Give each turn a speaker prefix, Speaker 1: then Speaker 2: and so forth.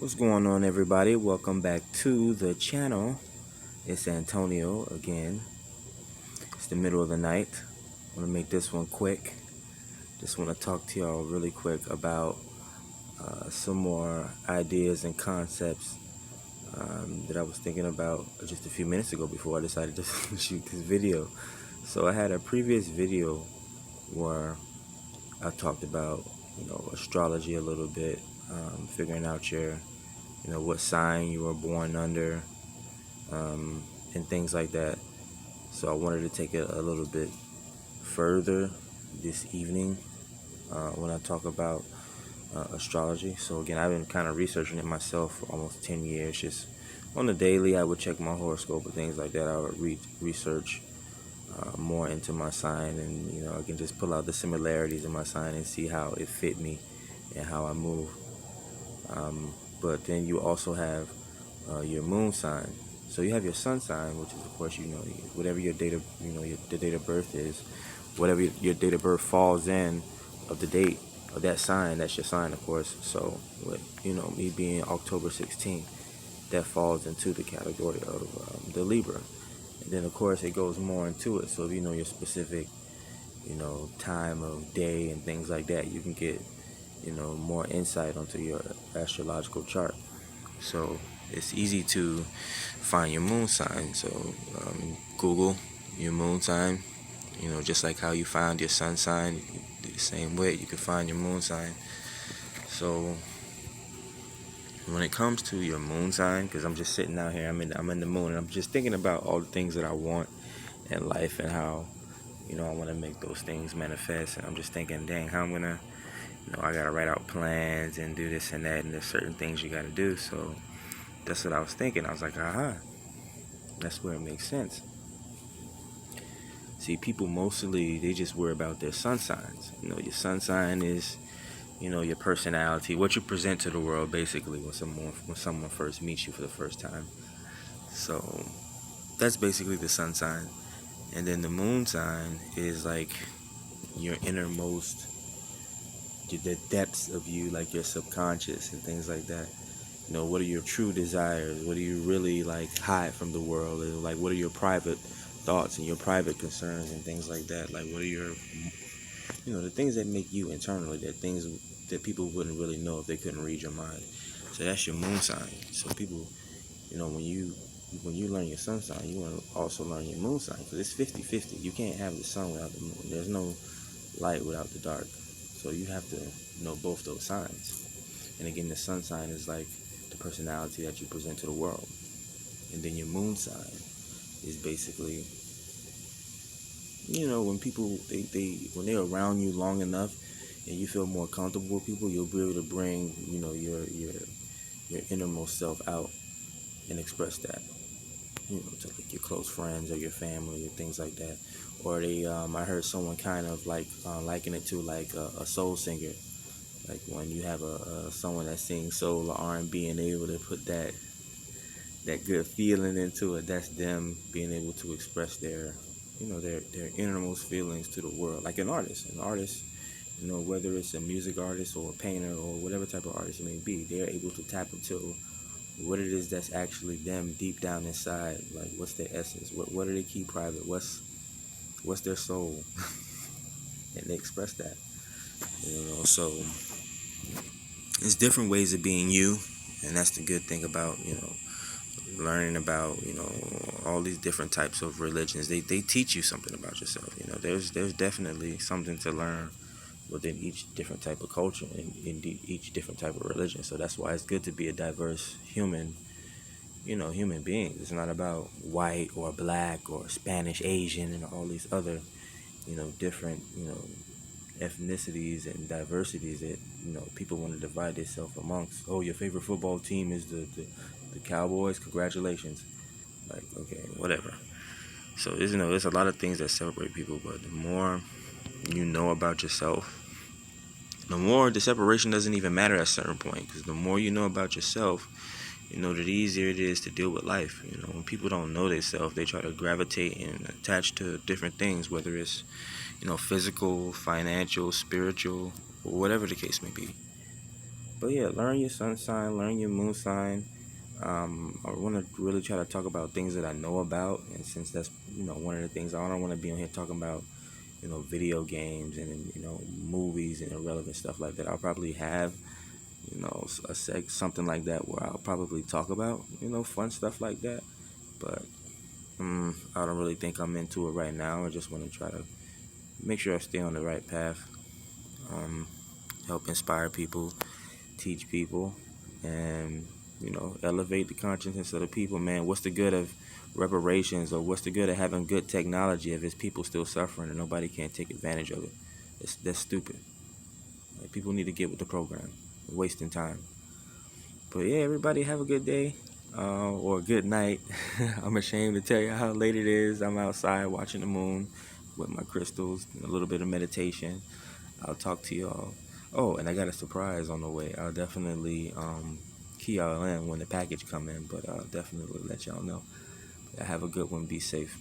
Speaker 1: What's going on, everybody? Welcome back to the channel. It's Antonio again. It's the middle of the night. I want to make this one quick. Just want to talk to y'all really quick about some more ideas and concepts that I was thinking about just a few minutes ago before I decided to shoot this video. So I had a previous video where I talked about, astrology a little bit, figuring out what sign you were born under, and things like that. So I wanted to take it a little bit further this evening when I talk about astrology. So again, I've been kind of researching it myself for almost 10 years. Just on the daily, I would check my horoscope and things like that. I would research more into my sign, and I can just pull out the similarities in my sign and see how it fit me and how I move. But then you also have your moon sign. So you have your sun sign, which is, of course, whatever your date of, the date of birth is, whatever your date of birth falls in of the date of that sign, that's your sign, of course. So, me being October 16th, that falls into the category of the Libra. And then, of course, it goes more into it. So if you know your specific, time of day and things like that, you can get, more insight onto your astrological chart. So it's easy to find your moon sign. So Google your moon sign, just like how you found your sun sign, the same way you can find your moon sign. So when it comes to your moon sign, because I'm just sitting out here, I'm in the moon, and I'm just thinking about all the things that I want in life and how, I want to make those things manifest. And I'm just thinking, dang, how I'm gonna, I gotta write out plans and do this and that, and there's certain things you gotta do. So that's what I was thinking. I was like, that's where it makes sense. See, people mostly, they just worry about their sun signs. Your sun sign is, your personality, what you present to the world, basically, when someone first meets you for the first time. So that's basically the sun sign. And then the moon sign is like your innermost, the depths of you, like your subconscious and things like that. What are your true desires? What do you really hide from the world? And what are your private thoughts and your private concerns and things like that? What are your, the things that make you internally, that things that people wouldn't really know if they couldn't read your mind. So that's your moon sign. So people, when you learn your sun sign, you want to also learn your moon sign, because it's 50-50. You can't have the sun without the moon. There's no light without the dark. So you have to know both those signs. And again, the sun sign is like the personality that you present to the world. And then your moon sign is basically, when people, when they're around you long enough and you feel more comfortable with people, you'll be able to bring, your innermost self out and express that, to your close friends or your family or things like that. Or I heard someone kind of liken it to a soul singer. Like when you have someone that sings soul or R&B and able to put that good feeling into it, that's them being able to express their innermost feelings to the world. Like an artist, whether it's a music artist or a painter or whatever type of artist it may be, they're able to tap into what it is that's actually them deep down inside. Like, what's their essence? What do they keep private? What's their soul? And they express that. So there's different ways of being you, and that's the good thing about learning about all these different types of religions. They teach you something about yourself. There's definitely something to learn within each different type of culture and in each different type of religion. So that's why it's good to be a diverse human being. It's not about white or black or Spanish, Asian, and all these other different ethnicities and diversities that people want to divide themselves amongst. Oh, your favorite football team is the Cowboys. Congratulations. Okay, whatever. So there's a lot of things that separate people, but the more you know about yourself, the more the separation doesn't even matter at a certain point, because the more you know about yourself, the easier it is to deal with life. When people don't know themselves, they try to gravitate and attach to different things, whether it's physical, financial, spiritual, or whatever the case may be. But yeah, learn your sun sign, learn your moon sign. I want to really try to talk about things that I know about, and since that's one of the things, I don't want to be on here talking about video games and movies and irrelevant stuff like that. I'll probably have something like that where I'll probably talk about fun stuff like that. But I don't really think I'm into it right now. I just want to try to make sure I stay on the right path. Help inspire people, teach people, and elevate the consciousness of the people. Man, what's the good of reparations, or what's the good of having good technology if it's people still suffering and nobody can't take advantage of it? That's stupid. Like, people need to get with the program. They're wasting time. But yeah, everybody have a good day, or a good night. I'm ashamed to tell you how late it is. I'm outside watching the moon with my crystals, a little bit of meditation. I'll talk to y'all. Oh, and I got a surprise on the way. I'll definitely key y'all in when the package come in, but I'll definitely let y'all know. Have a good one. Be safe.